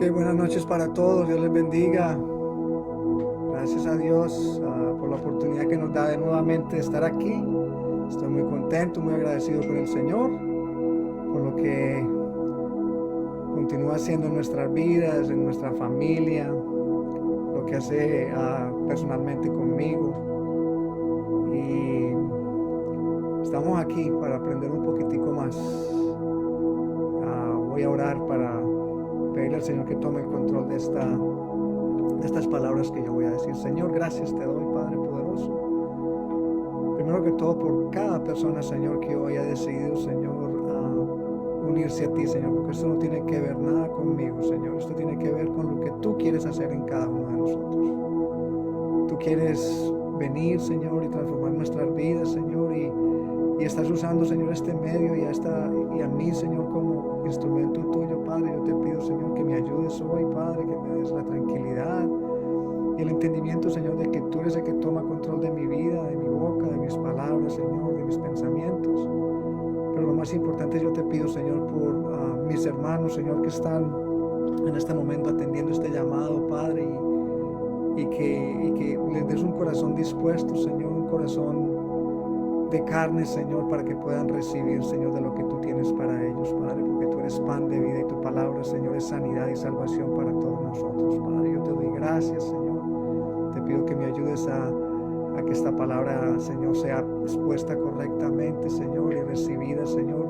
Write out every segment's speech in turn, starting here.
Ok, buenas noches para todos, Dios les bendiga. Gracias a Dios por la oportunidad que nos da de nuevamente estar aquí. Estoy muy contento, muy agradecido con el Señor, por lo que continúa haciendo en nuestras vidas, en nuestra familia, lo que hace personalmente conmigo. Y estamos aquí para aprender un poquitico más. Voy a orar para pedirle al Señor que tome el control de estas palabras que yo voy a decir. Señor, gracias te doy, Padre poderoso. Primero que todo por cada persona, Señor, que hoy ha decidido, Señor, unirse a ti, Señor, porque esto no tiene que ver nada conmigo, Señor. Esto tiene que ver con lo que tú quieres hacer en cada uno de nosotros. Tú quieres venir, Señor, y transformar nuestras vidas, Señor, y estás usando, Señor, este medio y a mí, Señor, como instrumento tuyo, Padre. Yo te pido, Señor, que me ayudes hoy, Padre, que me des la tranquilidad y el entendimiento, Señor, de que tú eres el que toma control de mi vida, de mi boca, de mis palabras, Señor, de mis pensamientos. Pero lo más importante, yo te pido, Señor, por mis hermanos, Señor, que están en este momento atendiendo este llamado, Padre, y que les des un corazón dispuesto, Señor, un corazón de carne, Señor, para que puedan recibir, Señor, de lo que tú tienes para ellos, Padre, porque tú eres pan de vida y tu palabra, Señor, es sanidad y salvación para todos nosotros, Padre. Yo te doy gracias, Señor. Te pido que me ayudes a que esta palabra, Señor, sea expuesta correctamente, Señor, y recibida, Señor,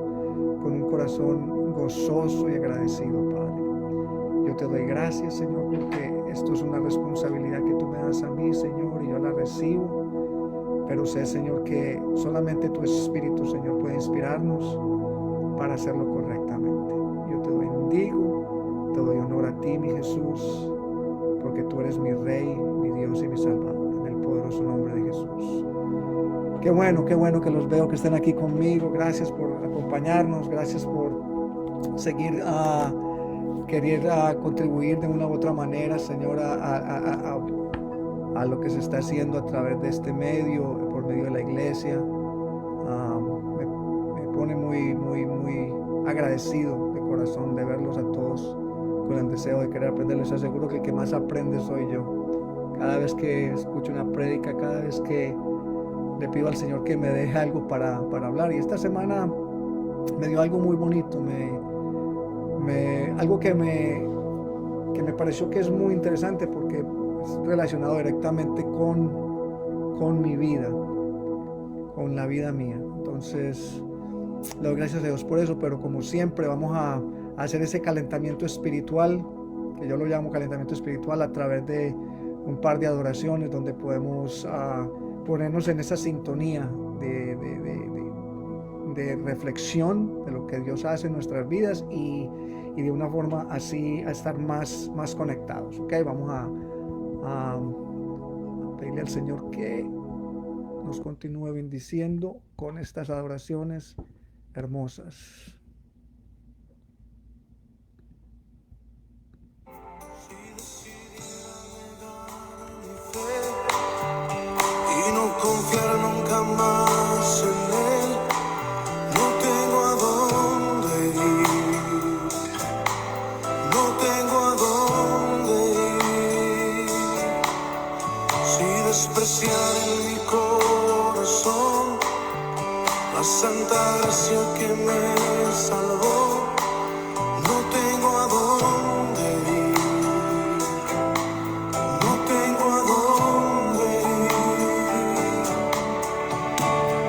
con un corazón gozoso y agradecido, Padre. Yo te doy gracias, Señor, porque esto es una responsabilidad que tú me das a mí, Señor, y yo la recibo. Pero sé, Señor, que solamente tu Espíritu, Señor, puede inspirarnos para hacerlo correctamente. Yo te bendigo, te doy honor a ti, mi Jesús, porque tú eres mi Rey, mi Dios y mi Salvador, en el poderoso nombre de Jesús. Qué bueno que los veo, que estén aquí conmigo. Gracias por acompañarnos, gracias por seguir querer contribuir de una u otra manera, Señor, a lo que se está haciendo a través de este medio, por medio de la iglesia. Me pone muy agradecido de corazón de verlos a todos con el deseo de querer aprender. Les aseguro que el que más aprende soy yo. Cada vez que escucho una prédica, cada vez que le pido al Señor que me deje algo para hablar. Y esta semana me dio algo muy bonito, algo que me pareció que es muy interesante porque es relacionado directamente con mi vida, con la vida mía. Entonces, le doy gracias a Dios por eso, pero como siempre vamos a hacer ese calentamiento espiritual, que yo lo llamo calentamiento espiritual, a través de un par de adoraciones donde podemos ponernos en esa sintonía de reflexión de lo que Dios hace en nuestras vidas y de una forma así a estar más conectados. Ok, vamos a pedirle al Señor que nos continúe bendiciendo con estas adoraciones hermosas. Y no confiar nunca más en Él, no tengo a dónde ir, no tengo a dónde ir. Si despreciar en mi corazón la santa gracia que me salvó, no tengo a dónde ir, no tengo a dónde ir.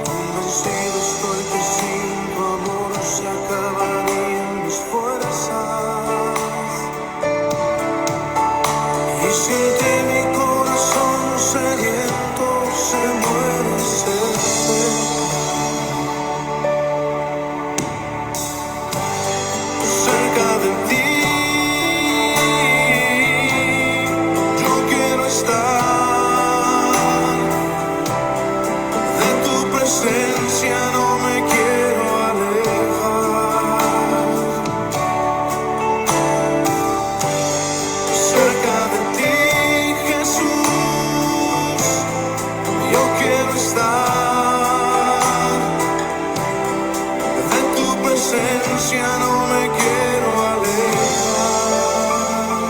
Convencido estoy que sin tu amor se acabarían mis fuerzas, y sin ti mi corazón sediento se muere, se seca. Cerca de ti yo quiero estar, de tu presencia no me quiero alejar. Cerca de ti, Jesús, yo quiero estar, de tu presencia no me quiero alejar.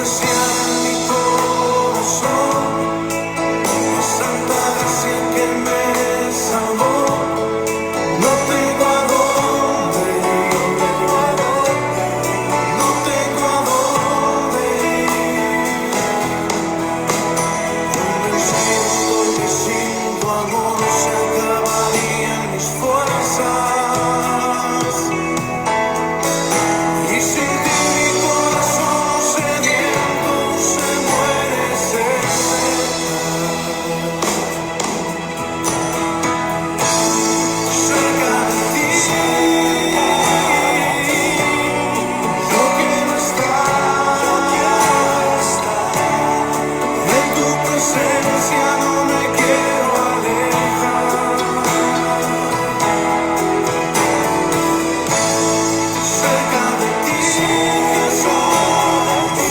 gracia en mi corazón, la santa gracia que me salvó. No tengo a dónde ir, no tengo a dónde ir. Convencido estoy que sin tu amor se acabarían mis fuerzas. Y sin ti mi corazón sediento se muere, se seca. Cerca de ti yo quiero estar, de tu presencia no me quiero alejar. Cerca de ti, Jesús,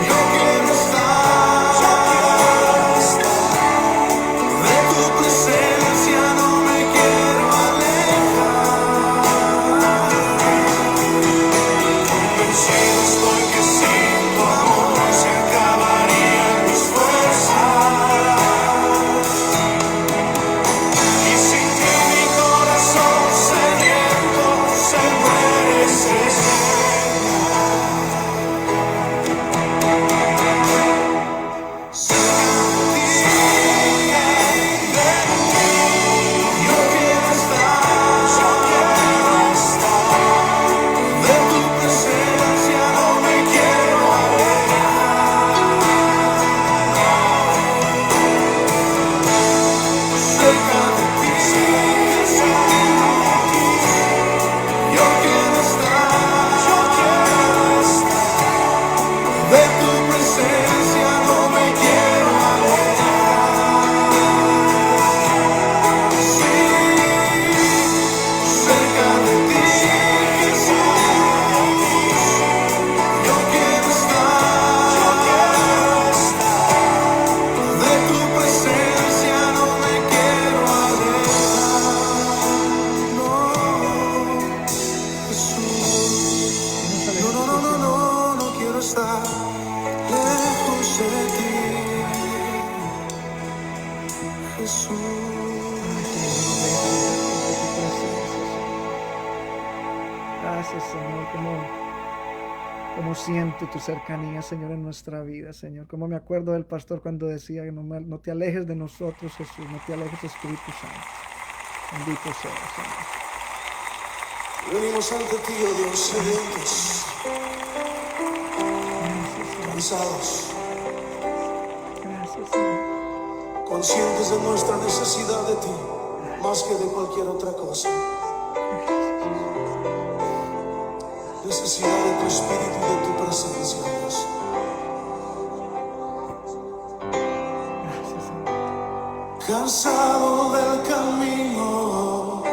yo quiero estar, de tu presencia no me quiero alejar. Convencido estoy que sin tu amor se acabarían mis fuerzas. Y sin ti mi corazón sediento se muere, se seca. Cerca de ti, yo quiero estar, de tu presencia no me quiero alejar. Cerca de ti, yo quiero estar, de tu presencia no me quiero alejar. Sí, cerca de ti, Jesús, yo quiero estar, de tu presencia no me quiero alejar. No, Jesús, no quiero estar lejos de ti, Jesús. Gracias, Señor, como siento tu cercanía, Señor, en nuestra vida, Señor. Como me acuerdo del pastor cuando decía que no te alejes de nosotros, Jesús, no te alejes, Espíritu Santo. Bendito sea, Señor. Venimos ante ti, oh Dios, sedientos, cansados, Gracias, Señor. conscientes de nuestra necesidad de ti, más que de cualquier otra cosa. Necesidad de tu espíritu y de tu presencia, Dios. Gracias, Señor. Cansado del camino,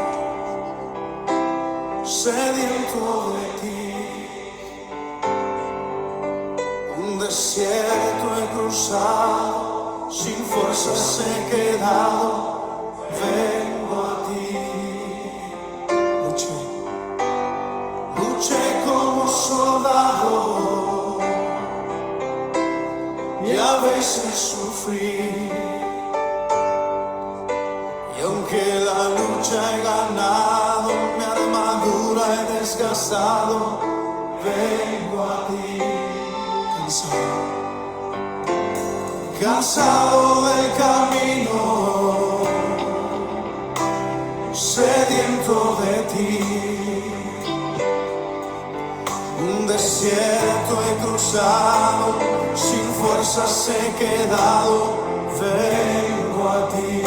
sediento de ti. Un desierto he cruzado, sin fuerzas he quedado. Vengo a ti. Luché como soldado y a veces sufrí. Y aunque la lucha he ganado, mi armadura he desgastado, vengo a ti. Cansado del camino, sediento de ti. Un desierto he cruzado, sin fuerzas he quedado, vengo a ti.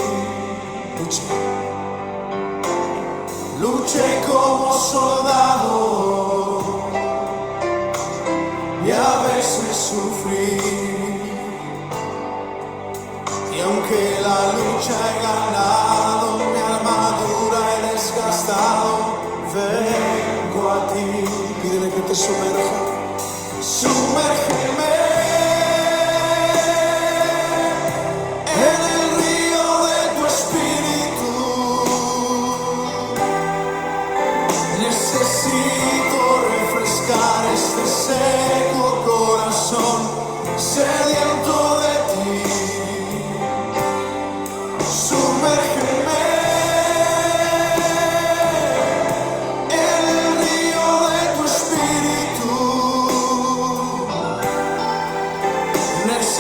Luché como soldado y a veces sufrí. Y aunque la lucha he ganado, mi armadura he desgastado, vengo a ti. Pídele que te sumerja. Sumérgeme en el río de tu espíritu. Necesito refrescar este seco corazón.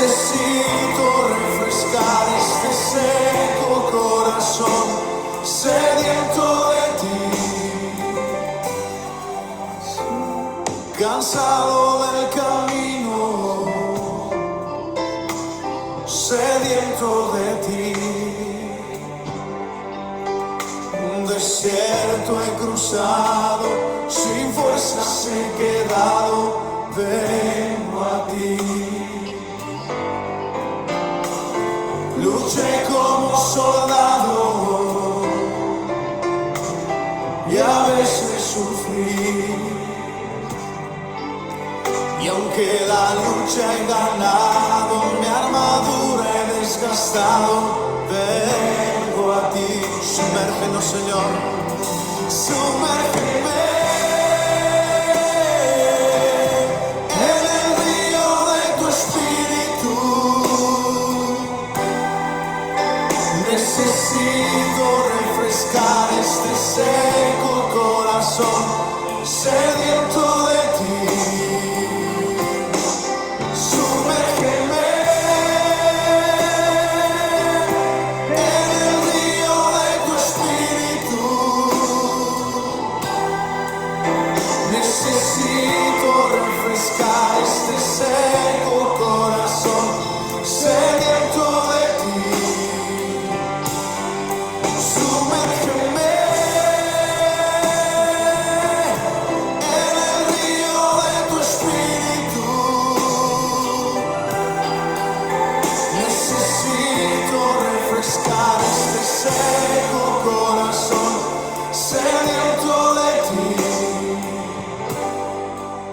Necesito refrescar este seco corazón sediento de ti, cansado del camino, sediento de ti. Un desierto he cruzado, sin fuerzas he quedado, vengo a ti. Luché como soldado y a veces sufrí, y aunque la lucha he ganado, mi armadura he desgastado, vengo a ti. Sumérgenos, Señor, sumérgeme en el río de tu espíritu. Necesito refrescar este seco corazón sediento de ti. Sumérgeme en el río de tu espíritu. Necesito refrescar este seco corazón sediento de ti. Sumérgeme en el río de tu espíritu. Necesito refrescar este seco corazón sediento de ti.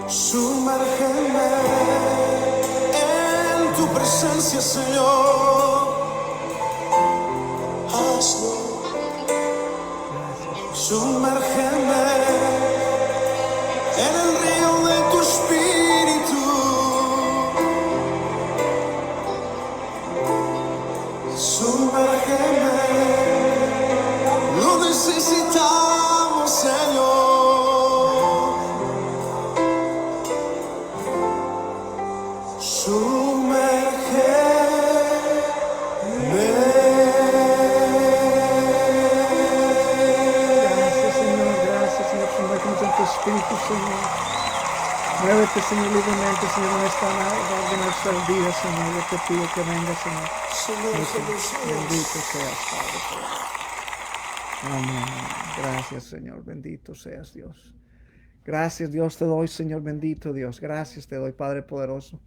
Sumérgeme en tu presencia, Señor. Hazlo. Sumérgeme en el río de tu espíritu. Sumérgeme, lo necesitamos, Señor. Espíritu, Señor. Muévete, Señor, libremente, Señor, en esta hora de nuestras vidas, Señor. Yo te pido que vengas, Señor. Bendito seas, Padre. Amén. Gracias, Señor. Bendito seas, Dios. Gracias, Dios, te doy, Señor. Bendito Dios. Gracias te doy, Padre poderoso,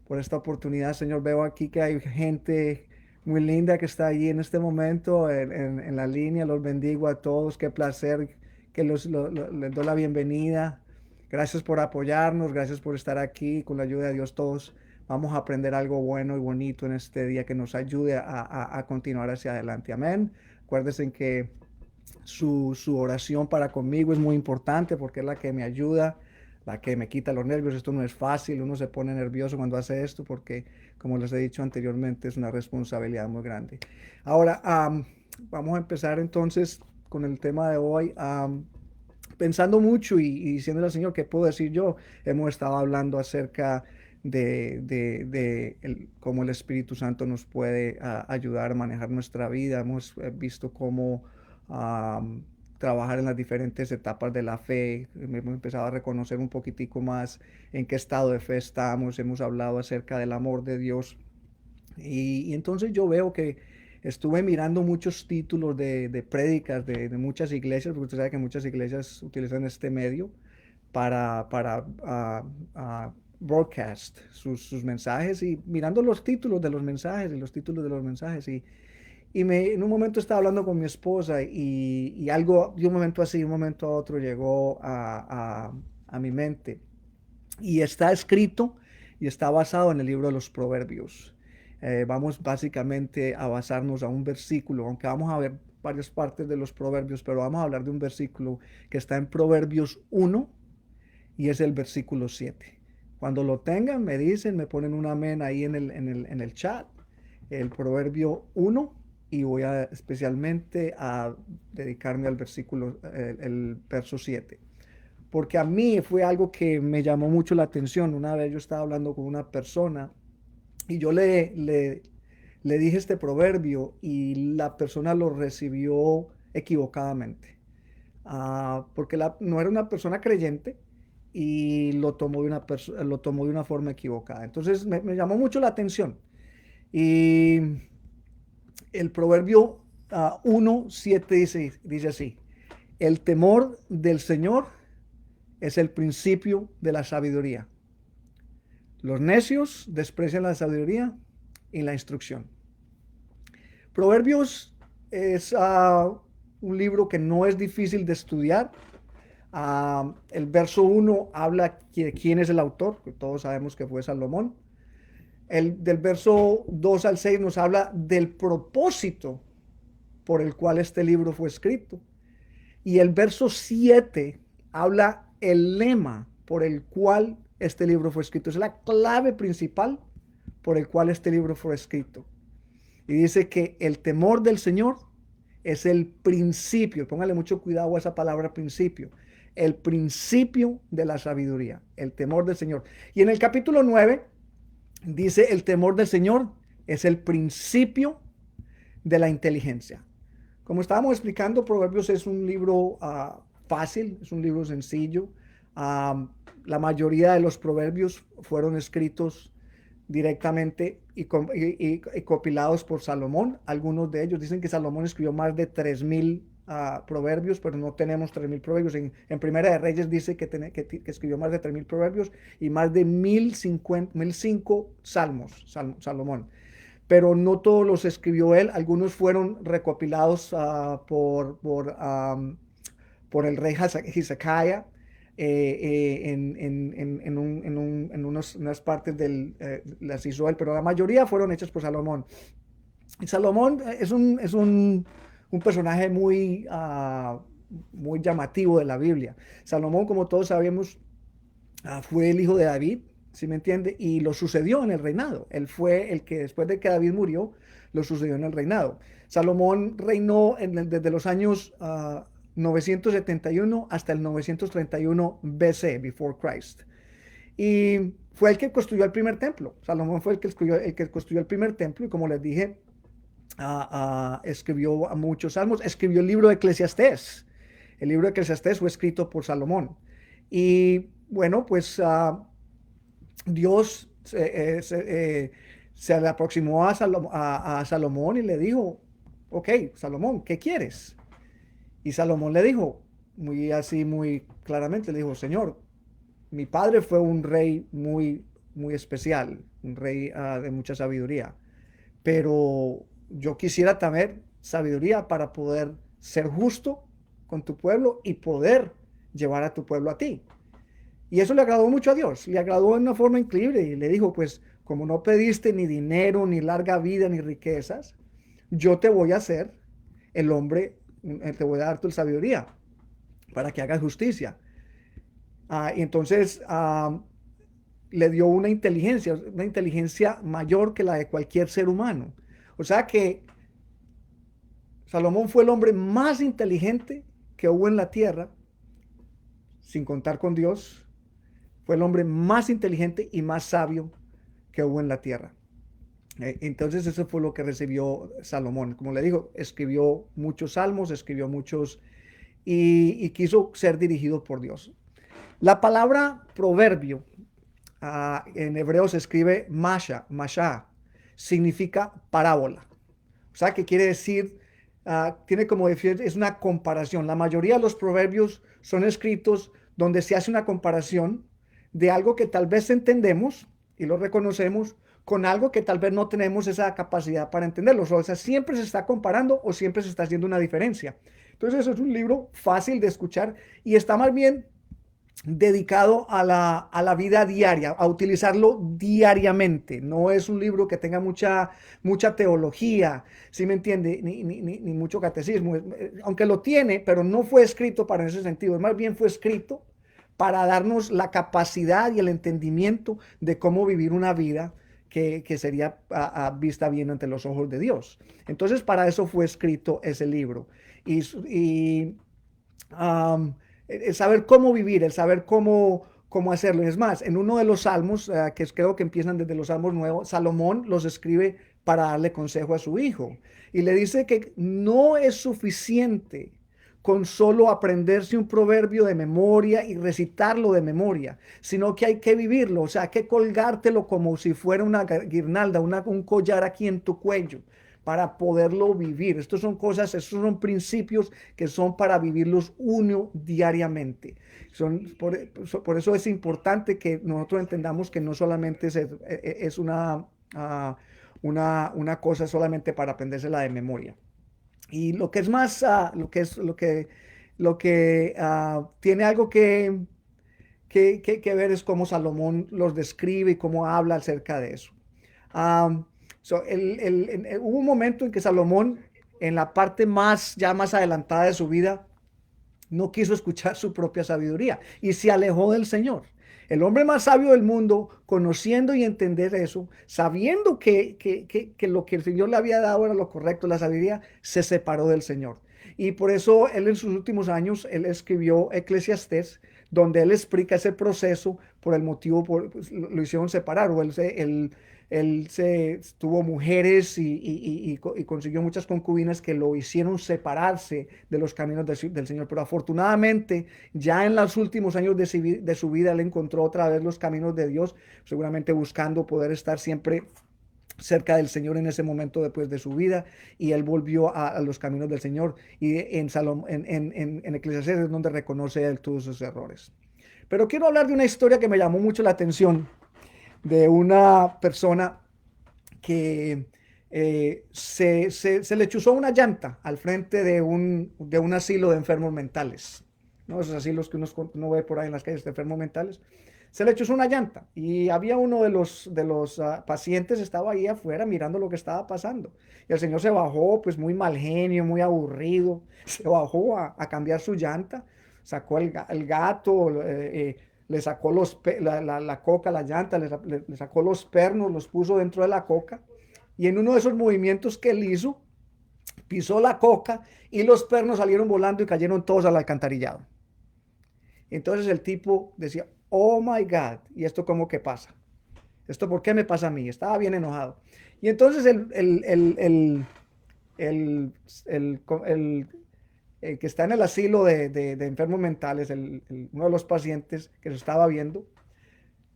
por esta oportunidad, Señor. Veo aquí que hay gente muy linda que está allí en este momento en la línea. Los bendigo a todos. Qué placer que les doy la bienvenida. Gracias por apoyarnos, gracias por estar aquí. Con la ayuda de Dios todos vamos a aprender algo bueno y bonito en este día que nos ayude a continuar hacia adelante. Amén. Acuérdense que su oración para conmigo es muy importante porque es la que me ayuda, la que me quita los nervios. Esto no es fácil, uno se pone nervioso cuando hace esto porque, como les he dicho anteriormente, es una responsabilidad muy grande. Ahora, vamos a empezar entonces con el tema de hoy. Pensando mucho y diciéndole al Señor, ¿qué puedo decir yo? Hemos estado hablando acerca de cómo el Espíritu Santo nos puede ayudar a manejar nuestra vida. Hemos visto cómo trabajar en las diferentes etapas de la fe. Hemos empezado a reconocer un poquitico más en qué estado de fe estamos. Hemos hablado acerca del amor de Dios. Y entonces yo veo que estuve mirando muchos títulos de prédicas de muchas iglesias, porque usted sabe que muchas iglesias utilizan este medio para broadcast sus mensajes, y mirando los títulos de los mensajes y los títulos de los mensajes. En un momento estaba hablando con mi esposa y algo de un momento así, de un momento a otro llegó a mi mente. Y está escrito y está basado en el libro de los Proverbios. Vamos básicamente a basarnos a un versículo, aunque vamos a ver varias partes de los Proverbios, pero vamos a hablar de un versículo que está en Proverbios 1 y es el versículo 7. Cuando lo tengan, me dicen, me ponen un amén ahí en el chat, el Proverbio 1, y voy especialmente a dedicarme al versículo, el verso 7. Porque a mí fue algo que me llamó mucho la atención. Una vez yo estaba hablando con una persona Y yo le dije este proverbio y la persona lo recibió equivocadamente. Porque no era una persona creyente y lo tomó de una forma equivocada. Entonces me llamó mucho la atención. Y el proverbio 1:7 dice así: el temor del Señor es el principio de la sabiduría. Los necios desprecian la sabiduría y la instrucción. Proverbios es un libro que no es difícil de estudiar. El verso 1 habla de quién es el autor, que todos sabemos que fue Salomón. Del verso 2 al 6 nos habla del propósito por el cual este libro fue escrito. Y el verso 7 habla el lema por el cual este libro fue escrito. Es la clave principal por el cual este libro fue escrito. Y dice que el temor del Señor es el principio. Póngale mucho cuidado a esa palabra principio. El principio de la sabiduría, el temor del Señor. Y en el capítulo 9 dice: el temor del Señor es el principio de la inteligencia. Como estábamos explicando, Proverbios es un libro fácil, es un libro sencillo. La mayoría de los proverbios fueron escritos directamente y compilados por Salomón. Algunos de ellos dicen que Salomón escribió más de 3,000 proverbios, pero no tenemos 3,000 proverbios. En Primera de Reyes dice que escribió más de 3,000 proverbios y más de 1,005 salmos, Salomón. Pero no todos los escribió él. Algunos fueron recopilados por el rey Hezekiah en unas partes las hizo él, pero la mayoría fueron hechas por Salomón. Y Salomón es un personaje muy llamativo de la Biblia. Salomón, como todos sabemos, fue el hijo de David, ¿sí me entiende? Y lo sucedió en el reinado. Él fue el que después de que David murió, lo sucedió en el reinado. Salomón reinó desde los años 971 hasta el 931 BC, before Christ. Y fue el que construyó el primer templo. Salomón fue el que construyó el primer templo y, como les dije, escribió muchos salmos. Escribió el libro de Eclesiastés. El libro de Eclesiastés fue escrito por Salomón. Y bueno, pues Dios se le aproximó a Salomón y le dijo: ok, Salomón, ¿qué quieres? Y Salomón le dijo, muy claramente, le dijo: Señor, mi padre fue un rey muy, muy especial, un rey de mucha sabiduría, pero yo quisiera tener sabiduría para poder ser justo con tu pueblo y poder llevar a tu pueblo a ti. Y eso le agradó mucho a Dios, le agradó de una forma increíble y le dijo: pues como no pediste ni dinero, ni larga vida, ni riquezas, yo te voy a hacer el hombre, te voy a dar tu sabiduría para que hagas justicia. Y entonces le dio una inteligencia mayor que la de cualquier ser humano. O sea que Salomón fue el hombre más inteligente que hubo en la tierra, sin contar con Dios. Fue el hombre más inteligente y más sabio que hubo en la tierra. Entonces eso fue lo que recibió Salomón. Como le digo, escribió muchos salmos, escribió muchos y quiso ser dirigido por Dios. La palabra proverbio en hebreo se escribe masha, significa parábola. O sea, que quiere decir, tiene como decir, es una comparación. La mayoría de los proverbios son escritos donde se hace una comparación de algo que tal vez entendemos y lo reconocemos con algo que tal vez no tenemos esa capacidad para entenderlo. O sea, siempre se está comparando o siempre se está haciendo una diferencia. Entonces, eso es un libro fácil de escuchar y está más bien dedicado a la vida diaria, a utilizarlo diariamente. No es un libro que tenga mucha teología, ¿sí me entiende? Ni mucho catecismo, aunque lo tiene, pero no fue escrito para ese sentido. Más bien fue escrito para darnos la capacidad y el entendimiento de cómo vivir una vida que sería vista bien ante los ojos de Dios. Entonces, para eso fue escrito ese libro. El saber cómo vivir, el saber cómo cómo hacerlo. Es más, en uno de los salmos, que creo que empiezan desde los salmos nuevos, Salomón los escribe para darle consejo a su hijo. Y le dice que no es suficiente con solo aprenderse un proverbio de memoria y recitarlo de memoria, sino que hay que vivirlo, o sea, hay que colgártelo como si fuera una guirnalda, un collar aquí en tu cuello, para poderlo vivir. Estos son cosas, estos son principios que son para vivirlos uno diariamente. Por eso es importante que nosotros entendamos que no solamente es una cosa solamente para aprendérsela de memoria. Y lo que es más, lo que tiene algo que ver es cómo Salomón los describe y cómo habla acerca de eso. Hubo un momento en que Salomón, en la parte ya más adelantada de su vida, no quiso escuchar su propia sabiduría y se alejó del Señor. El hombre más sabio del mundo, conociendo y entender eso, sabiendo que lo que el Señor le había dado era lo correcto, la sabiduría, se separó del Señor. Y por eso él en sus últimos años, él escribió Eclesiastés, donde él explica ese proceso por el motivo, pues, lo hicieron separar, o él tuvo mujeres y consiguió muchas concubinas que lo hicieron separarse de los caminos del Señor. Pero afortunadamente, ya en los últimos años de su vida, él encontró otra vez los caminos de Dios, seguramente buscando poder estar siempre cerca del Señor en ese momento después de su vida, y él volvió a los caminos del Señor. Y en Eclesiastés es donde reconoce él todos sus errores. Pero quiero hablar de una historia que me llamó mucho la atención, de una persona que se le chuzó una llanta al frente de un asilo de enfermos mentales, ¿no? Esos asilos que uno ve por ahí en las calles de enfermos mentales. Se le chuzó una llanta y había uno de los pacientes, estaba ahí afuera mirando lo que estaba pasando. Y el señor se bajó, pues muy mal genio, muy aburrido, se bajó a cambiar su llanta, sacó el gato, le sacó la coca, la llanta, le sacó los pernos, los puso dentro de la coca, y en uno de esos movimientos que él hizo, pisó la coca y los pernos salieron volando y cayeron todos al alcantarillado. Entonces el tipo decía, oh my God, ¿y esto cómo que pasa? ¿Esto por qué me pasa a mí? Estaba bien enojado. Y entonces el que está en el asilo de enfermos mentales, uno de los pacientes que se estaba viendo,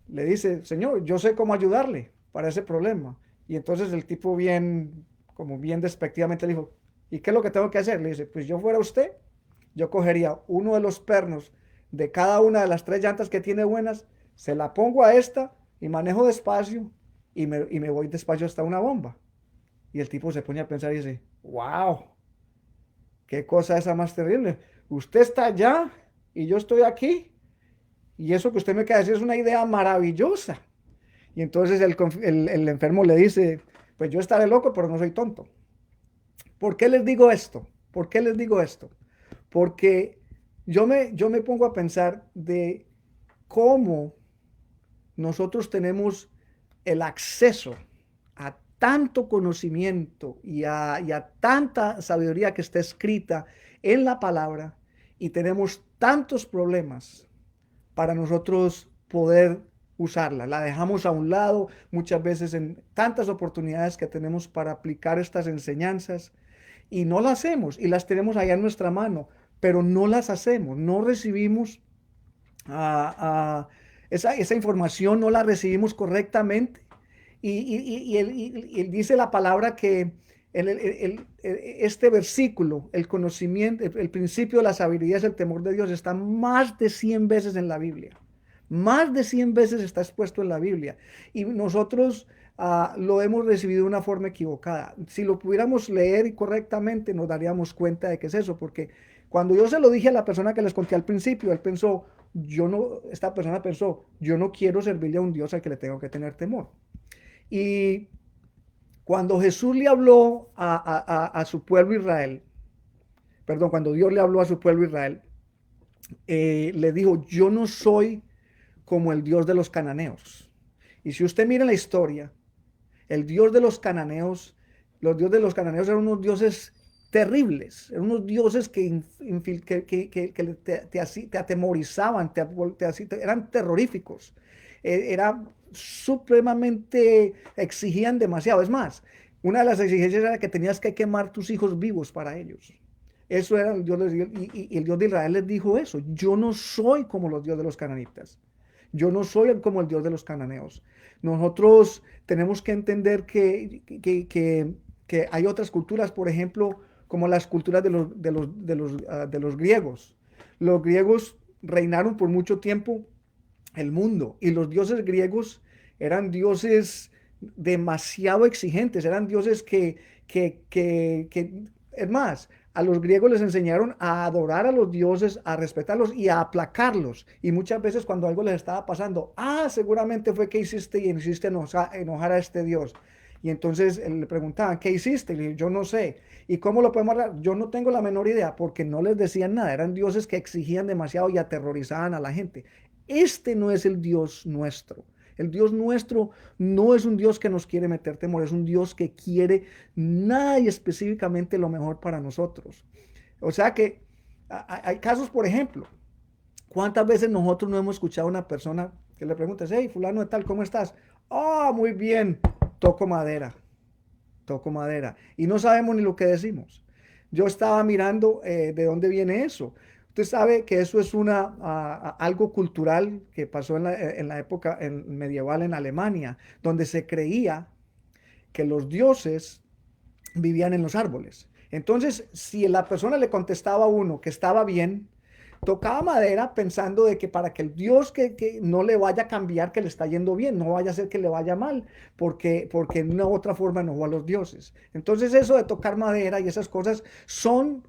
le dice, señor, yo sé cómo ayudarle para ese problema. Y entonces el tipo como bien despectivamente le dijo, ¿y qué es lo que tengo que hacer? Le dice, pues yo fuera usted, yo cogería uno de los pernos de cada una de las 3 llantas que tiene buenas, se la pongo a esta y manejo despacio y me voy despacio hasta una bomba. Y el tipo se pone a pensar y dice, wow, qué cosa esa más terrible. Usted está allá y yo estoy aquí. Y eso que usted me acaba de decir es una idea maravillosa. Y entonces el enfermo le dice, pues yo estaré loco, pero no soy tonto. ¿Por qué les digo esto? ¿Por qué les digo esto? Porque yo me pongo a pensar de cómo nosotros tenemos el acceso a tanto conocimiento y a tanta sabiduría que está escrita en la palabra, y tenemos tantos problemas para nosotros poder usarla. La dejamos a un lado muchas veces en tantas oportunidades que tenemos para aplicar estas enseñanzas, y no las hacemos, y las tenemos allá en nuestra mano, pero no las hacemos, no recibimos esa información, no la recibimos correctamente. Y dice la palabra que este versículo, el conocimiento, el principio de la sabiduría es el temor de Dios, está más de 100 veces en la Biblia. Más de 100 veces está expuesto en la Biblia. Y nosotros lo hemos recibido de una forma equivocada. Si lo pudiéramos leer correctamente, nos daríamos cuenta de que es eso. Porque cuando yo se lo dije a la persona que les conté al principio, esta persona pensó, yo no quiero servirle a un Dios al que le tengo que tener temor. Y cuando Jesús le habló a su pueblo Israel, perdón, cuando Dios le habló a su pueblo Israel, le dijo, yo no soy como el Dios de los cananeos. Y si usted mira la historia, el Dios de los cananeos, los dioses de los cananeos eran unos dioses terribles, eran unos dioses que te atemorizaban, eran terroríficos, era supremamente, exigían demasiado. Es más, una de las exigencias era que tenías que quemar tus hijos vivos para ellos. Eso era el Dios de Israel, y el Dios de Israel les dijo eso: yo no soy como los dioses de los cananitas, yo no soy como el Dios de los cananeos. Nosotros tenemos que entender que hay otras culturas, por ejemplo, como las culturas de los griegos. Los griegos reinaron por mucho tiempo el mundo, y los dioses griegos eran dioses demasiado exigentes, eran dioses es más, a los griegos les enseñaron a adorar a los dioses, a respetarlos y a aplacarlos. Y muchas veces cuando algo les estaba pasando, seguramente fue que hiciste y hiciste enojar a este dios. Y entonces le preguntaban: ¿qué hiciste? Y le dije: yo no sé. ¿Y cómo lo podemos hablar? Yo no tengo la menor idea, porque no les decían nada. Eran dioses que exigían demasiado y aterrorizaban a la gente. Este no es el Dios nuestro. El Dios nuestro no es un Dios que nos quiere meter temor, es un Dios que quiere nada y específicamente lo mejor para nosotros. O sea que hay casos, por ejemplo, ¿cuántas veces nosotros no hemos escuchado a una persona que le preguntas: hey, fulano de tal, ¿cómo estás? Muy bien, toco madera, toco madera. Y no sabemos ni lo que decimos. Yo estaba mirando de dónde viene eso. Usted sabe que eso es algo cultural que pasó en la época medieval en Alemania, donde se creía que los dioses vivían en los árboles. Entonces, si la persona le contestaba a uno que estaba bien, tocaba madera pensando de que para que el Dios que no le vaya a cambiar, que le está yendo bien, no vaya a ser que le vaya mal, porque en una u otra forma enojó a los dioses. Entonces eso de tocar madera y esas cosas no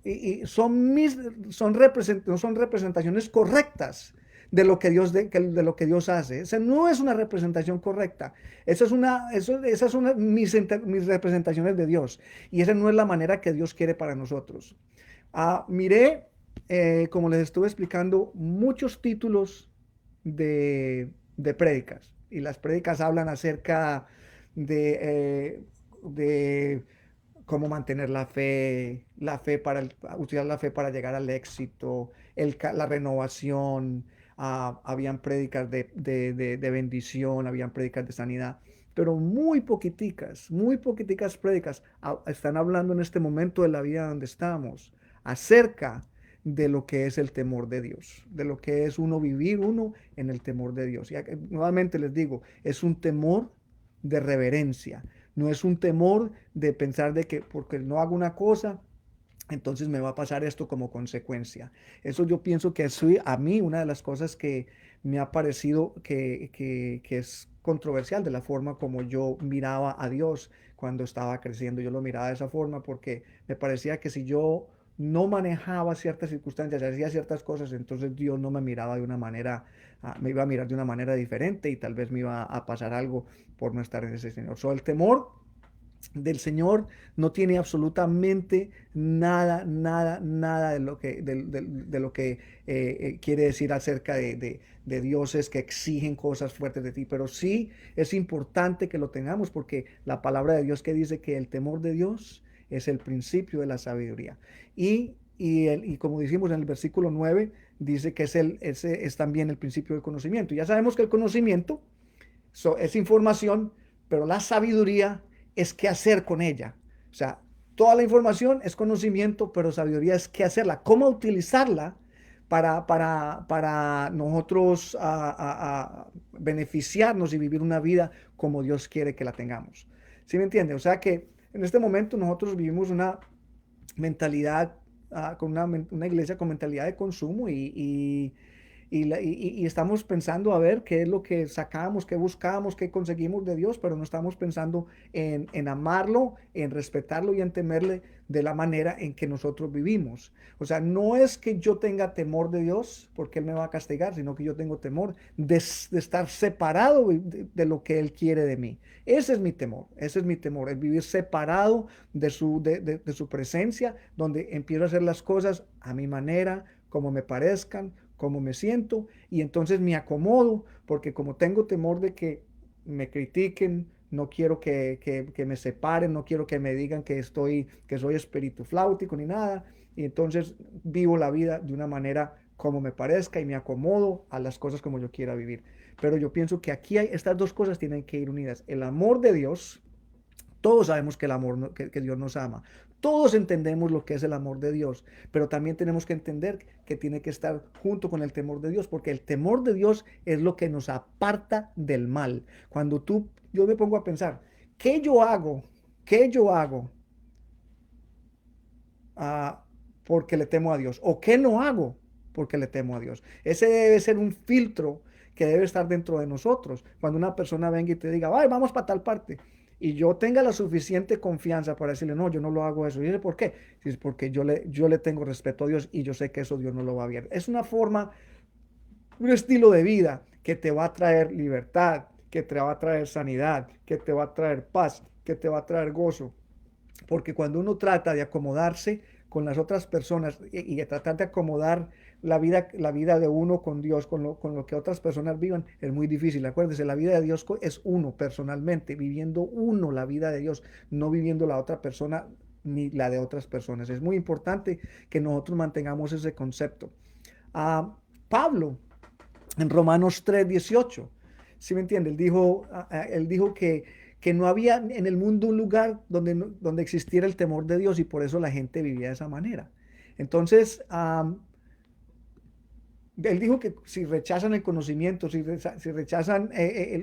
son representaciones correctas de lo que Dios hace. Esa no es una representación correcta. Esas son mis representaciones de Dios. Y esa no es la manera que Dios quiere para nosotros. Miré, como les estuve explicando, muchos títulos de prédicas. Y las prédicas hablan acerca de cómo mantener utilizar la fe para llegar al éxito, la renovación. Habían prédicas de bendición, habían prédicas de sanidad, pero muy poquiticas prédicas están hablando en este momento de la vida donde estamos acerca de lo que es el temor de Dios, de lo que es vivir en el temor de Dios. Y nuevamente les digo, es un temor de reverencia, no es un temor de pensar de que porque no hago una cosa, entonces me va a pasar esto como consecuencia. Eso yo pienso que a mí una de las cosas que me ha parecido que es controversial de la forma como yo miraba a Dios cuando estaba creciendo. Yo lo miraba de esa forma porque me parecía que si yo no manejaba ciertas circunstancias, hacía ciertas cosas, entonces Dios no me miraba de una manera, me iba a mirar de una manera diferente y tal vez me iba a pasar algo por no estar en ese Señor. El temor del Señor no tiene absolutamente nada de lo que quiere decir acerca de dioses que exigen cosas fuertes de ti, pero sí es importante que lo tengamos, porque la palabra de Dios que dice que el temor de Dios es el principio de la sabiduría. Y como dijimos en el versículo 9, dice que es también el principio del conocimiento. Ya sabemos que el conocimiento es información, pero la sabiduría es qué hacer con ella. O sea, toda la información es conocimiento, pero sabiduría es qué hacerla, cómo utilizarla para nosotros beneficiarnos y vivir una vida como Dios quiere que la tengamos. ¿Sí me entiende? O sea que en este momento nosotros vivimos una mentalidad, con una iglesia con mentalidad de consumo y estamos pensando a ver qué es lo que sacamos, qué buscamos, qué conseguimos de Dios, pero no estamos pensando en amarlo, en respetarlo y en temerle de la manera en que nosotros vivimos. O sea, no es que yo tenga temor de Dios porque Él me va a castigar, sino que yo tengo temor de estar separado de lo que Él quiere de mí. Ese es mi temor, es vivir separado de su presencia, donde empiezo a hacer las cosas a mi manera, como me parezcan, como me siento, y entonces me acomodo, porque como tengo temor de que me critiquen, no quiero que me separen, no quiero que me digan que soy espíritu flautico ni nada. Y entonces vivo la vida de una manera como me parezca y me acomodo a las cosas como yo quiera vivir. Pero yo pienso que aquí estas dos cosas tienen que ir unidas. El amor de Dios, todos sabemos que el amor, que Dios nos ama. Todos entendemos lo que es el amor de Dios, pero también tenemos que entender que tiene que estar junto con el temor de Dios, porque el temor de Dios es lo que nos aparta del mal. Yo me pongo a pensar, ¿qué yo hago? ¿Qué yo hago? Ah, porque le temo a Dios. ¿O qué no hago? Porque le temo a Dios. Ese debe ser un filtro que debe estar dentro de nosotros. Cuando una persona venga y te diga, vaya, vamos para tal parte, y yo tenga la suficiente confianza para decirle, no, yo no lo hago eso. Y dice, ¿por qué? Es porque yo le tengo respeto a Dios y yo sé que eso Dios no lo va a ver. Es una forma, un estilo de vida que te va a traer libertad, que te va a traer sanidad, que te va a traer paz, que te va a traer gozo. Porque cuando uno trata de acomodarse con las otras personas y de tratar de acomodar la vida de uno con Dios, con lo que otras personas vivan, es muy difícil. Acuérdense, la vida de Dios es uno personalmente, viviendo uno la vida de Dios, no viviendo la otra persona ni la de otras personas. Es muy importante que nosotros mantengamos ese concepto. Pablo, en Romanos 3:18, ¿sí me entiende? Él dijo que no había en el mundo un lugar donde existiera el temor de Dios y por eso la gente vivía de esa manera. Entonces, él dijo que si rechazan el conocimiento, si rechazan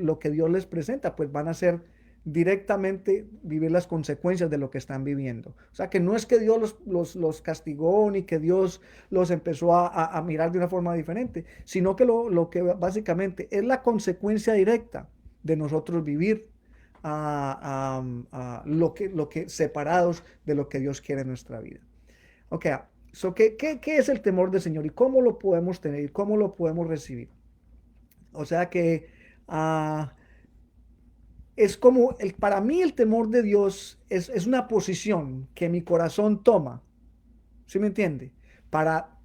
lo que Dios les presenta, pues van a ser directamente vivir las consecuencias de lo que están viviendo. O sea, que no es que Dios los castigó ni que Dios los empezó a mirar de una forma diferente, sino que lo que básicamente es la consecuencia directa de nosotros vivir lo que separados de lo que Dios quiere en nuestra vida. Ok, ¿qué es el temor del Señor y cómo lo podemos tener y cómo lo podemos recibir? O sea que uh, es como, para mí el temor de Dios es una posición que mi corazón toma, ¿sí me entiende? Para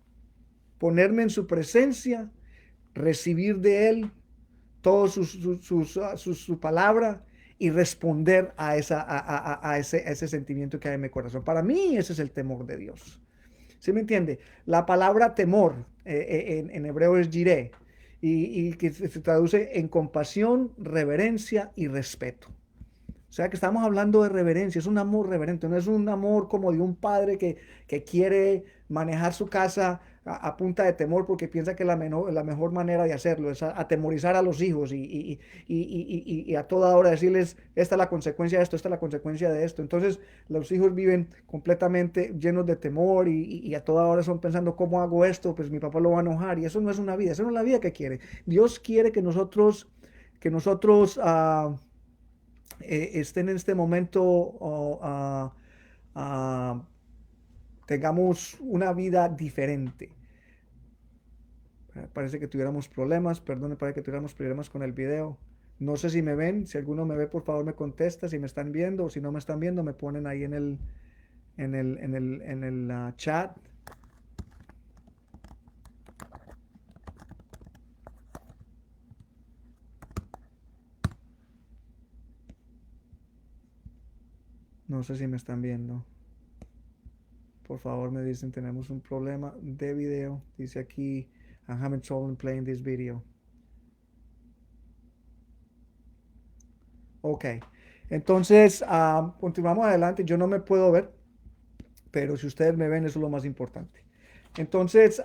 ponerme en su presencia, recibir de Él toda su palabra y responder a ese sentimiento que hay en mi corazón. Para mí ese es el temor de Dios. ¿Sí me entiende? La palabra temor en hebreo es yireh y que se traduce en compasión, reverencia y respeto. O sea que estamos hablando de reverencia, es un amor reverente, no es un amor como de un padre que quiere manejar su casa a punta de temor porque piensa que la mejor manera de hacerlo es atemorizar a los hijos y a toda hora decirles, esta es la consecuencia de esto, esta es la consecuencia de esto. Entonces los hijos viven completamente llenos de temor y a toda hora son pensando, ¿cómo hago esto? Pues mi papá lo va a enojar y eso no es una vida, eso no es la vida que quiere. Dios quiere que nosotros estén en este momento tengamos una vida diferente. Parece que tuviéramos problemas, perdone, parece que tuviéramos problemas con el video. No sé si me ven, si alguno me ve, por favor me contesta, si me están viendo o si no me están viendo, me ponen ahí en el chat. No sé si me están viendo. Por favor me dicen, tenemos un problema de video. Dice aquí, I'm having trouble playing this video. Ok, entonces continuamos adelante. Yo no me puedo ver, pero si ustedes me ven, eso es lo más importante. Entonces,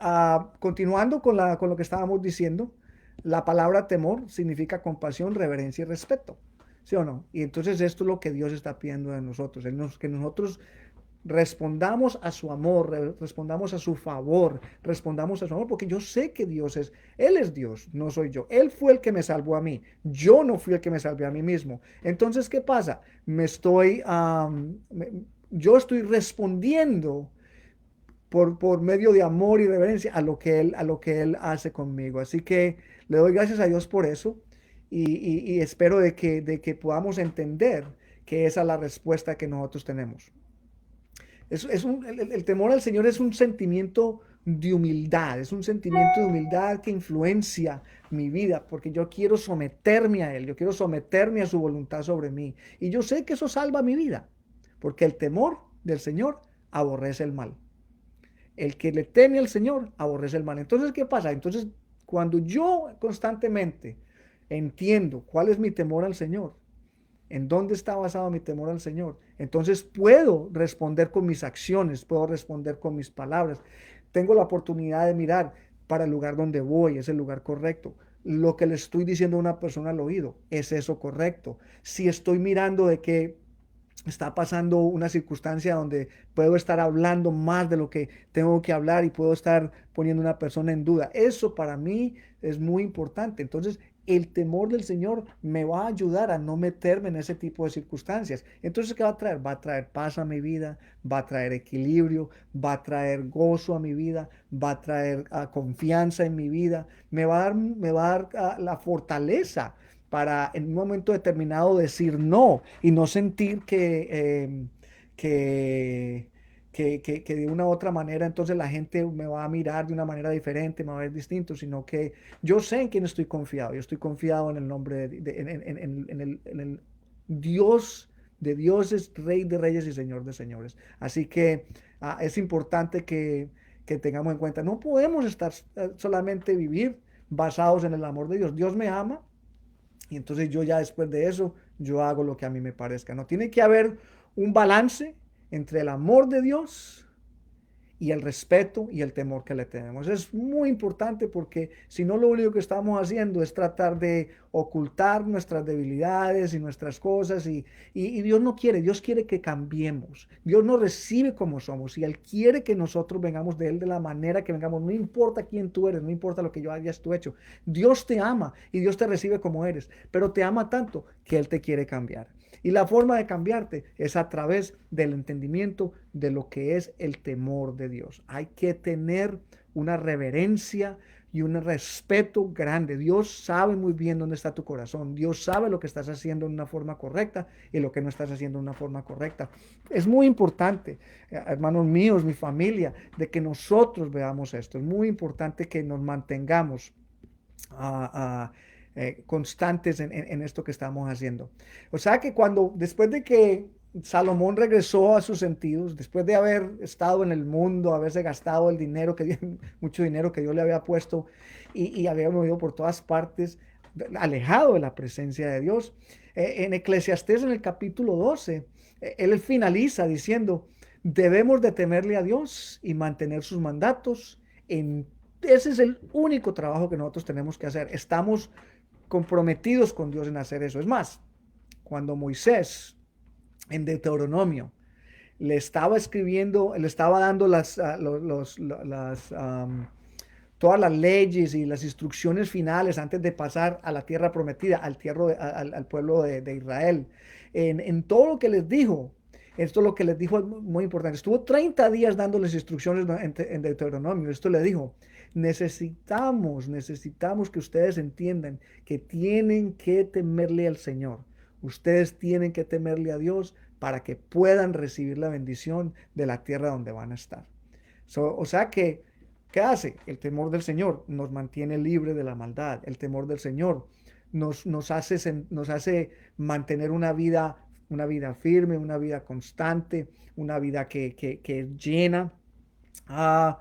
continuando con lo que estábamos diciendo, la palabra temor significa compasión, reverencia y respeto. ¿Sí o no? Y entonces esto es lo que Dios está pidiendo de nosotros, que nosotros respondamos a su amor, respondamos a su favor, respondamos a su amor, porque yo sé que Él es Dios, no soy yo. Él fue el que me salvó a mí, yo no fui el que me salvé a mí mismo. Entonces, ¿qué pasa? Yo estoy respondiendo por medio de amor y reverencia a lo que él hace conmigo. Así que le doy gracias a Dios por eso y espero de que podamos entender que esa es la respuesta que nosotros tenemos. El temor al Señor es un sentimiento de humildad, es un sentimiento de humildad que influencia mi vida, porque yo quiero someterme a Él, yo quiero someterme a su voluntad sobre mí. Y yo sé que eso salva mi vida, porque el temor del Señor aborrece el mal. El que le teme al Señor aborrece el mal. Entonces, ¿qué pasa? Entonces, cuando yo constantemente entiendo cuál es mi temor al Señor, en dónde está basado mi temor al Señor, entonces puedo responder con mis acciones, puedo responder con mis palabras. Tengo la oportunidad de mirar para el lugar donde voy, es el lugar correcto. Lo que le estoy diciendo a una persona al oído, ¿es eso correcto? Si estoy mirando de que está pasando una circunstancia donde puedo estar hablando más de lo que tengo que hablar y puedo estar poniendo a una persona en duda. Eso para mí es muy importante. Entonces, el temor del Señor me va a ayudar a no meterme en ese tipo de circunstancias. Entonces, ¿qué va a traer? Va a traer paz a mi vida, va a traer equilibrio, va a traer gozo a mi vida, va a traer confianza en mi vida, me va a dar la fortaleza para en un momento determinado decir no y no sentir que, que de una u otra manera entonces la gente me va a mirar de una manera diferente, me va a ver distinto, sino que yo sé en quién estoy confiado. Yo estoy confiado en el nombre en el Dios de dioses, Rey de reyes y Señor de señores. Así que es importante que tengamos en cuenta, no podemos estar solamente vivir basados en el amor de Dios. Dios me ama y entonces yo ya después de eso, yo hago lo que a mí me parezca. No tiene que haber un balance entre el amor de Dios y el respeto y el temor que le tenemos. Es muy importante porque si no lo único que estamos haciendo es tratar de ocultar nuestras debilidades y nuestras cosas y Dios no quiere, Dios quiere que cambiemos. Dios nos recibe como somos y Él quiere que nosotros vengamos de Él de la manera que vengamos. No importa quién tú eres, no importa lo que yo hayas tú hecho. Dios te ama y Dios te recibe como eres, pero te ama tanto que Él te quiere cambiar. Y la forma de cambiarte es a través del entendimiento de lo que es el temor de Dios. Hay que tener una reverencia y un respeto grande. Dios sabe muy bien dónde está tu corazón. Dios sabe lo que estás haciendo en una forma correcta y lo que no estás haciendo en una forma correcta. Es muy importante, hermanos míos, mi familia, de que nosotros veamos esto. Es muy importante que nos mantengamos constantes en esto que estamos haciendo. O sea que después de que Salomón regresó a sus sentidos, después de haber estado en el mundo, haberse gastado el dinero, mucho dinero que Dios le había puesto y había movido por todas partes, alejado de la presencia de Dios, en Eclesiastés en el capítulo 12, él finaliza diciendo, debemos de temerle a Dios y mantener sus mandatos. Ese es el único trabajo que nosotros tenemos que hacer. Estamos comprometidos con Dios en hacer eso. Es más, cuando Moisés en Deuteronomio le estaba escribiendo, le estaba dando todas las leyes y las instrucciones finales antes de pasar a la tierra prometida, al pueblo de Israel, en todo lo que les dijo. Esto es lo que les dijo, muy importante. Estuvo 30 días dándoles instrucciones en Deuteronomio. Esto le dijo, necesitamos que ustedes entiendan que tienen que temerle al Señor. Ustedes tienen que temerle a Dios para que puedan recibir la bendición de la tierra donde van a estar. O sea que, ¿qué hace? El temor del Señor nos mantiene libre de la maldad. El temor del Señor nos hace mantener una vida firme, una vida constante, una vida que es llena. Ah,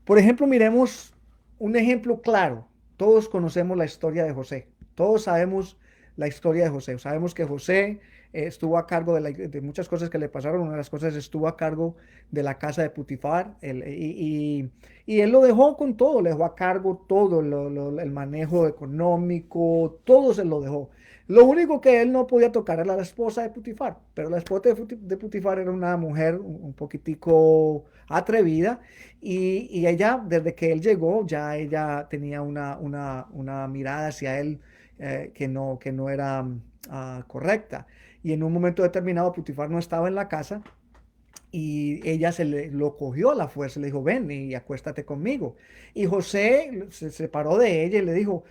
por ejemplo, miremos un ejemplo claro. Todos conocemos la historia de José. Todos sabemos la historia de José. Sabemos que José estuvo a cargo de muchas cosas que le pasaron. Una de las cosas estuvo a cargo de la casa de Putifar. Y él lo dejó con todo. Le dejó a cargo todo, el manejo económico, todo se lo dejó. Lo único que él no podía tocar era la esposa de Putifar. Pero la esposa de Putifar era una mujer un poquitico atrevida y ella, desde que él llegó, ya ella tenía una mirada hacia él que no era correcta. Y en un momento determinado, Putifar no estaba en la casa y ella lo cogió a la fuerza, le dijo, ven y acuéstate conmigo. Y José se separó de ella y le dijo,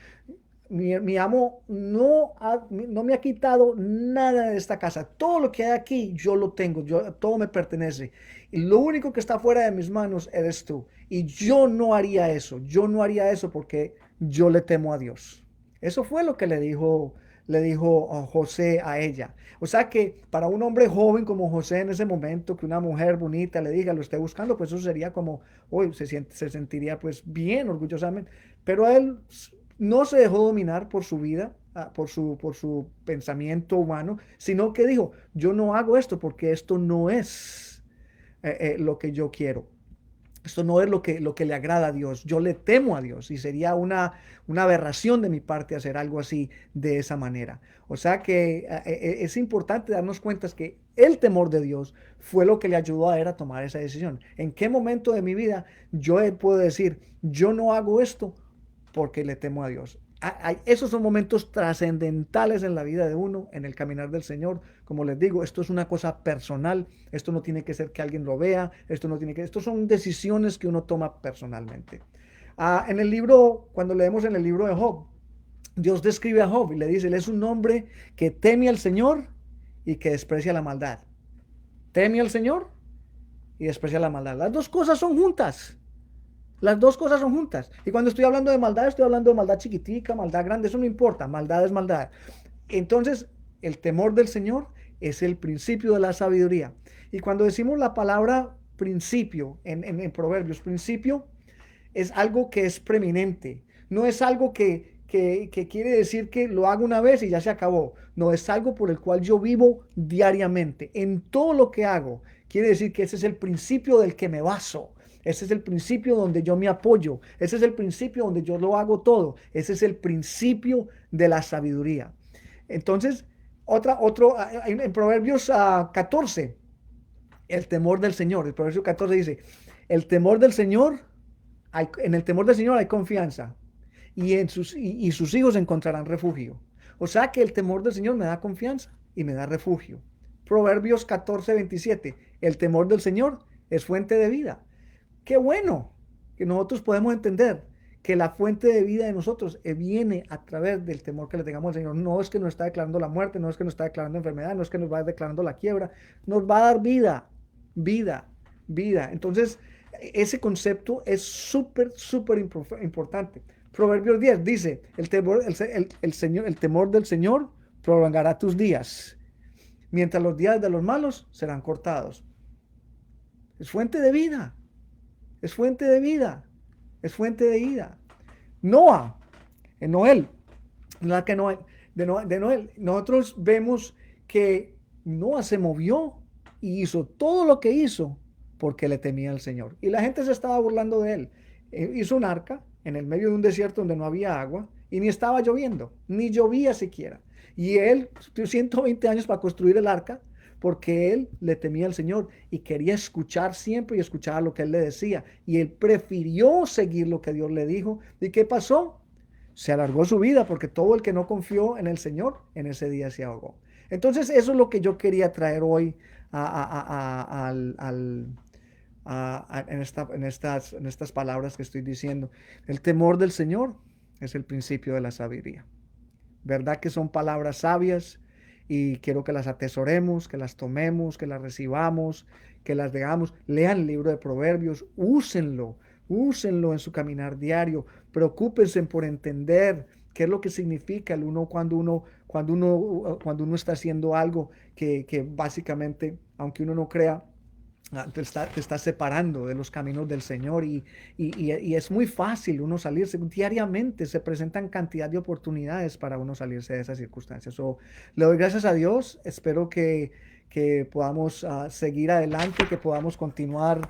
mi amo no me ha quitado nada de esta casa. Todo lo que hay aquí yo lo tengo, todo me pertenece. Y lo único que está fuera de mis manos eres tú. Y yo no haría eso. Yo no haría eso porque yo le temo a Dios. Eso fue lo que le dijo José a ella. O sea que para un hombre joven como José en ese momento, que una mujer bonita le diga, lo esté buscando, pues eso sería como, hoy se sentiría pues bien, orgullosamente. Pero él no se dejó dominar por su vida, por su pensamiento humano, sino que dijo, yo no hago esto porque esto no es lo que yo quiero. Esto no es lo que le agrada a Dios. Yo le temo a Dios y sería una aberración de mi parte hacer algo así de esa manera. O sea que es importante darnos cuenta que el temor de Dios fue lo que le ayudó a él a tomar esa decisión. ¿En qué momento de mi vida yo puedo decir, yo no hago esto porque le temo a Dios? Esos son momentos trascendentales en la vida de uno, en el caminar del Señor. Como les digo, esto es una cosa personal, esto no tiene que ser que alguien lo vea, estos son decisiones que uno toma personalmente. En el libro, cuando leemos en el libro de Job, Dios describe a Job y le dice, él es un hombre que teme al Señor y que desprecia la maldad. Teme al Señor y desprecia la maldad. Las dos cosas son juntas. Las dos cosas son juntas. Y cuando estoy hablando de maldad, estoy hablando de maldad chiquitica, maldad grande, eso no importa. Maldad es maldad. Entonces, el temor del Señor es el principio de la sabiduría. Y cuando decimos la palabra principio en Proverbios, principio es algo que es preeminente. No es algo que quiere decir que lo hago una vez y ya se acabó. No, es algo por el cual yo vivo diariamente. En todo lo que hago, quiere decir que ese es el principio del que me baso. Ese es el principio donde yo me apoyo. Ese es el principio donde yo lo hago todo. Ese es el principio de la sabiduría. Entonces, en Proverbios 14, el temor del Señor. El Proverbio 14 dice, el temor del Señor, en el temor del Señor hay confianza y sus hijos encontrarán refugio. O sea que el temor del Señor me da confianza y me da refugio. Proverbios 14:27, el temor del Señor es fuente de vida. Qué bueno que nosotros podemos entender que la fuente de vida de nosotros viene a través del temor que le tengamos al Señor. No es que nos está declarando la muerte, no es que nos está declarando enfermedad, no es que nos va declarando la quiebra, nos va a dar vida, vida, vida. Entonces, ese concepto es súper, súper importante. Proverbios 10 dice, el temor del Señor prolongará tus días, mientras los días de los malos serán cortados. Es fuente de vida. Es fuente de vida. Es fuente de vida. Noah, en Noel, de Noel, nosotros vemos que Noah se movió y hizo todo lo que hizo porque le temía al Señor. Y la gente se estaba burlando de él. Hizo un arca en el medio de un desierto donde no había agua y ni estaba lloviendo, ni llovía siquiera. Y él tuvo 120 años para construir el arca porque él le temía al Señor y quería escuchar siempre y escuchar lo que él le decía. Y él prefirió seguir lo que Dios le dijo. ¿Y qué pasó? Se alargó su vida porque todo el que no confió en el Señor en ese día se ahogó. Entonces eso es lo que yo quería traer hoy en estas palabras que estoy diciendo. El temor del Señor es el principio de la sabiduría. ¿Verdad que son palabras sabias? Y quiero que las atesoremos, que las tomemos, que las recibamos, que las veamos. Lean el libro de Proverbios, úsenlo en su caminar diario. Preocúpense por entender qué es lo que significa cuando uno está haciendo algo que básicamente, aunque uno no crea, te está separando de los caminos del Señor y es muy fácil uno salirse. Diariamente se presentan cantidad de oportunidades para uno salirse de esas circunstancias. Le doy gracias a Dios, espero que podamos seguir adelante, que podamos continuar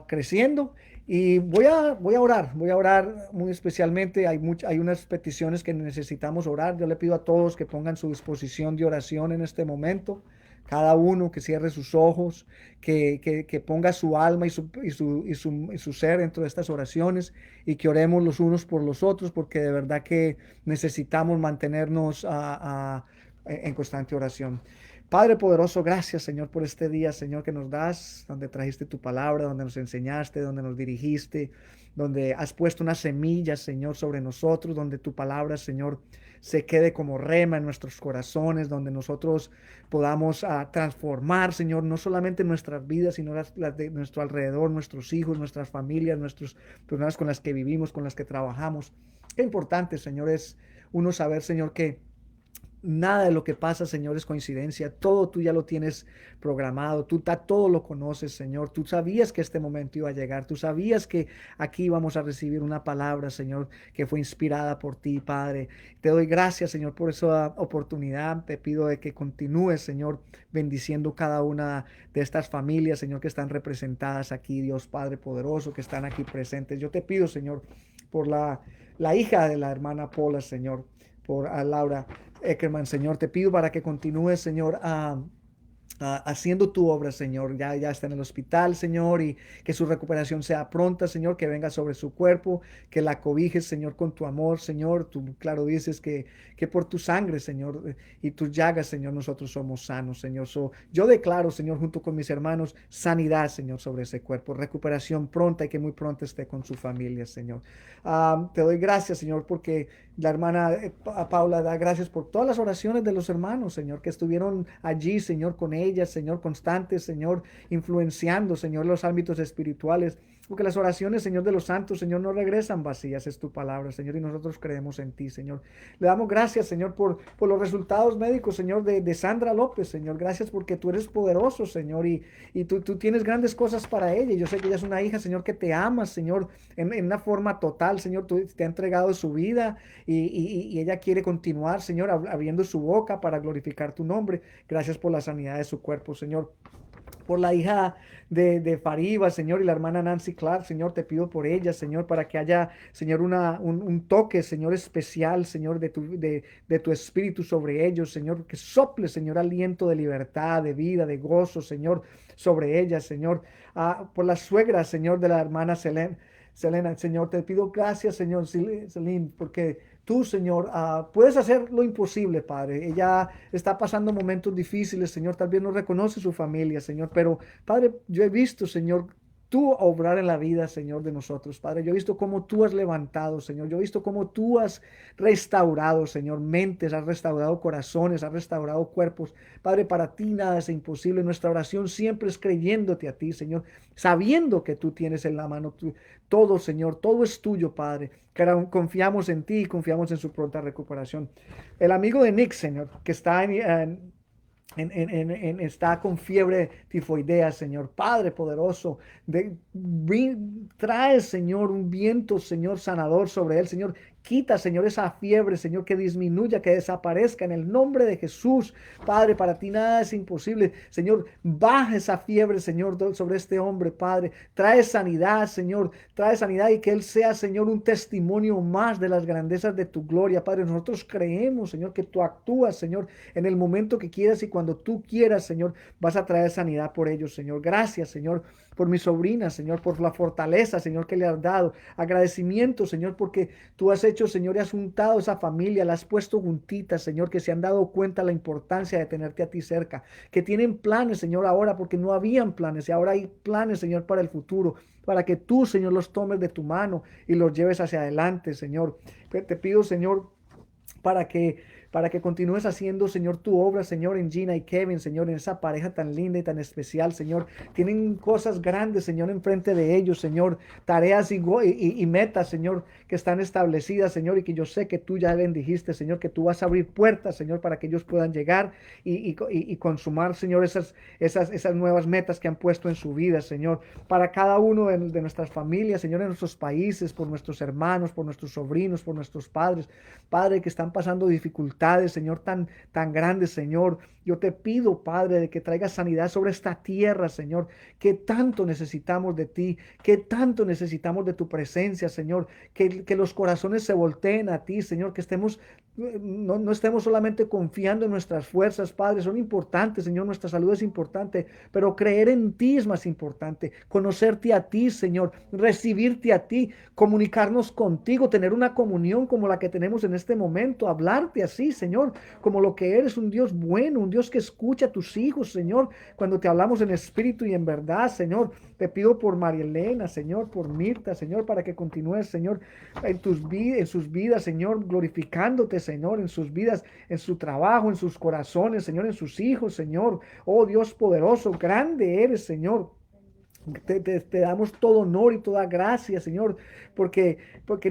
creciendo. Y voy a orar muy especialmente. Hay unas peticiones que necesitamos orar. Yo le pido a todos que pongan su disposición de oración en este momento. Cada uno que cierre sus ojos, que ponga su alma y su ser dentro de estas oraciones y que oremos los unos por los otros, porque de verdad que necesitamos mantenernos en constante oración. Padre poderoso, gracias, Señor, por este día, Señor, que nos das, donde trajiste tu palabra, donde nos enseñaste, donde nos dirigiste. donde has puesto una semilla, Señor, sobre nosotros, donde tu palabra, Señor, se quede como rema en nuestros corazones, donde nosotros podamos transformar, Señor, no solamente nuestras vidas, sino las de nuestro alrededor, nuestros hijos, nuestras familias, nuestras personas con las que vivimos, con las que trabajamos. Qué importante, Señor, es uno saber, Señor, que nada de lo que pasa, Señor, es coincidencia. Todo tú ya lo tienes programado. Todo lo conoces, Señor. Tú sabías que este momento iba a llegar. Tú sabías que aquí íbamos a recibir una palabra, Señor, que fue inspirada por ti, Padre. Te doy gracias, Señor, por esa oportunidad. Te pido de que continúes, Señor, bendiciendo cada una de estas familias, Señor, que están representadas aquí, Dios Padre poderoso, que están aquí presentes. Yo te pido, Señor, por la hija de la hermana Paula, Señor, por Laura Eckerman, Señor, te pido para que continúes, Señor, haciendo tu obra, Señor. Ya está en el hospital, Señor, y que su recuperación sea pronta, Señor, que venga sobre su cuerpo, que la cobijes, Señor, con tu amor, Señor. Tú, claro, dices que por tu sangre, Señor, y tus llagas, Señor, nosotros somos sanos, Señor. Yo declaro, Señor, junto con mis hermanos, sanidad, Señor, sobre ese cuerpo, recuperación pronta y que muy pronto esté con su familia, Señor. Te doy gracias, Señor, porque la hermana Paula da gracias por todas las oraciones de los hermanos, Señor, que estuvieron allí, Señor, con ella, Señor, constantes, Señor, influenciando, Señor, los ámbitos espirituales. Porque las oraciones, Señor, de los santos, Señor, no regresan vacías, es tu palabra, Señor, y nosotros creemos en ti, Señor. Le damos gracias, Señor, por los resultados médicos, Señor, de Sandra López, Señor. Gracias porque tú eres poderoso, Señor, y tú tienes grandes cosas para ella. Yo sé que ella es una hija, Señor, que te ama, Señor, en una forma total, Señor. Tú te ha entregado su vida y ella quiere continuar, Señor, abriendo su boca para glorificar tu nombre. Gracias por la sanidad de su cuerpo, Señor. Por la hija de Fariba, Señor, y la hermana Nancy Clark, Señor, te pido por ella, Señor, para que haya, Señor, un toque, Señor, especial, Señor, de tu espíritu sobre ellos, Señor, que sople, Señor, aliento de libertad, de vida, de gozo, Señor, sobre ellas, Señor. Por la suegra, Señor, de la hermana Selena, Señor, te pido gracias, Señor, Celine, porque tú, Señor, puedes hacer lo imposible, Padre. Ella está pasando momentos difíciles, Señor, tal vez no reconoce su familia, Señor, pero, Padre, yo he visto, Señor, tú obrar en la vida, Señor, de nosotros, Padre. Yo he visto cómo tú has levantado, Señor. Yo he visto cómo tú has restaurado, Señor, mentes, has restaurado corazones, has restaurado cuerpos. Padre, para ti nada es imposible. Nuestra oración siempre es creyéndote a ti, Señor, sabiendo que tú tienes en la mano todo, Señor, todo es tuyo, Padre. Confiamos en ti y confiamos en su pronta recuperación. El amigo de Nick, Señor, que está está con fiebre tifoidea, Señor, Padre poderoso, trae, Señor, un viento, Señor, sanador sobre él, Señor. Quita, Señor, esa fiebre, Señor, que disminuya, que desaparezca en el nombre de Jesús. Padre, para ti nada es imposible. Señor, baja esa fiebre, Señor, sobre este hombre, Padre. Trae sanidad, Señor. Trae sanidad y que él sea, Señor, un testimonio más de las grandezas de tu gloria, Padre. Nosotros creemos, Señor, que tú actúas, Señor, en el momento que quieras y cuando tú quieras, Señor, vas a traer sanidad por ellos, Señor. Gracias, Señor, por mi sobrina, Señor, por la fortaleza, Señor, que le has dado. Agradecimiento, Señor, porque tú has hecho, Señor, y has juntado esa familia, la has puesto juntitas, Señor, que se han dado cuenta la importancia de tenerte a ti cerca, que tienen planes, Señor, ahora porque no habían planes y ahora hay planes, Señor, para el futuro, para que tú, Señor, los tomes de tu mano y los lleves hacia adelante, Señor. Te pido, Señor, para que continúes haciendo, Señor, tu obra, Señor, en Gina y Kevin, Señor, en esa pareja tan linda y tan especial, Señor. Tienen cosas grandes, Señor, enfrente de ellos, Señor, tareas y metas, Señor, que están establecidas, Señor, y que yo sé que tú ya bendijiste, Señor, que tú vas a abrir puertas, Señor, para que ellos puedan llegar y consumar, Señor, esas nuevas metas que han puesto en su vida, Señor, para cada uno de nuestras familias, Señor, en nuestros países, por nuestros hermanos, por nuestros sobrinos, por nuestros padres, Padre, que están pasando dificultades, Señor, tan grandes, Señor. Yo te pido, Padre, de que traigas sanidad sobre esta tierra, Señor, que tanto necesitamos de ti, que tanto necesitamos de tu presencia, Señor, que los corazones se volteen a ti, Señor, que estemos no estemos solamente confiando en nuestras fuerzas, Padre, son importantes, Señor, nuestra salud es importante, pero creer en ti es más importante, conocerte a ti, Señor, recibirte a ti, comunicarnos contigo, tener una comunión como la que tenemos en este momento, hablarte así, Señor, como lo que eres, un Dios bueno, un Dios que escucha a tus hijos, Señor, cuando te hablamos en espíritu y en verdad, Señor. Te pido por María Elena, Señor, por Mirta, Señor, para que continúes, Señor, en sus vidas, Señor, glorificándote, Señor, en sus vidas, en su trabajo, en sus corazones, Señor, en sus hijos, Señor. Oh Dios poderoso, grande eres, Señor. Te damos todo honor y toda gracia, Señor, porque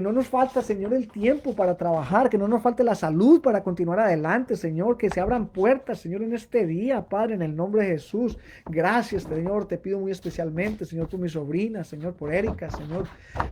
no nos falta, Señor, el tiempo para trabajar, que no nos falte la salud para continuar adelante, Señor, que se abran puertas, Señor, en este día, Padre, en el nombre de Jesús. Gracias, Señor, te pido muy especialmente, Señor, por mi sobrina, Señor, por Erika, Señor,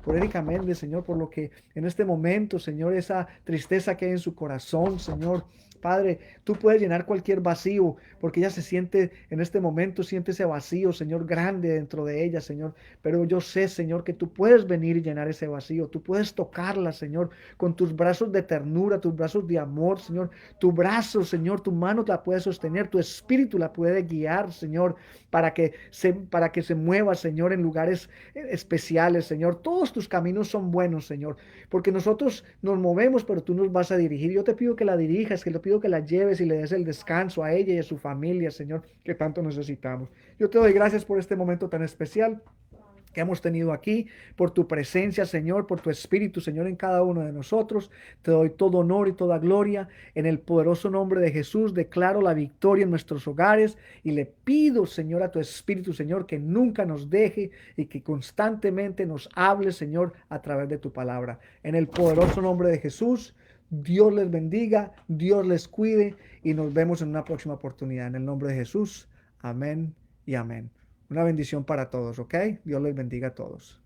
por Erika Méndez, Señor, por lo que en este momento, Señor, esa tristeza que hay en su corazón, Señor. Padre, tú puedes llenar cualquier vacío, porque ella se siente en este momento, siente ese vacío, Señor, grande dentro de ella, Señor. Pero yo sé, Señor, que tú puedes venir y llenar ese vacío. Tú puedes tocarla, Señor, con tus brazos de ternura, tus brazos de amor, Señor. Tu brazo, Señor, tu mano la puede sostener, tu espíritu la puede guiar, Señor, para que se mueva, Señor, en lugares especiales, Señor. Todos tus caminos son buenos, Señor, porque nosotros nos movemos, pero tú nos vas a dirigir. Yo te pido que la dirijas, que le pido que la lleves y le des el descanso a ella y a su familia, Señor, que tanto necesitamos. Yo te doy gracias por este momento tan especial que hemos tenido aquí, por tu presencia, Señor, por tu espíritu, Señor, en cada uno de nosotros. Te doy todo honor y toda gloria. En el poderoso nombre de Jesús declaro la victoria en nuestros hogares y le pido, Señor, a tu espíritu, Señor, que nunca nos deje y que constantemente nos hable, Señor, a través de tu palabra. En el poderoso nombre de Jesús, Dios les bendiga, Dios les cuide y nos vemos en una próxima oportunidad. En el nombre de Jesús, amén y amén. Una bendición para todos, ¿ok? Dios les bendiga a todos.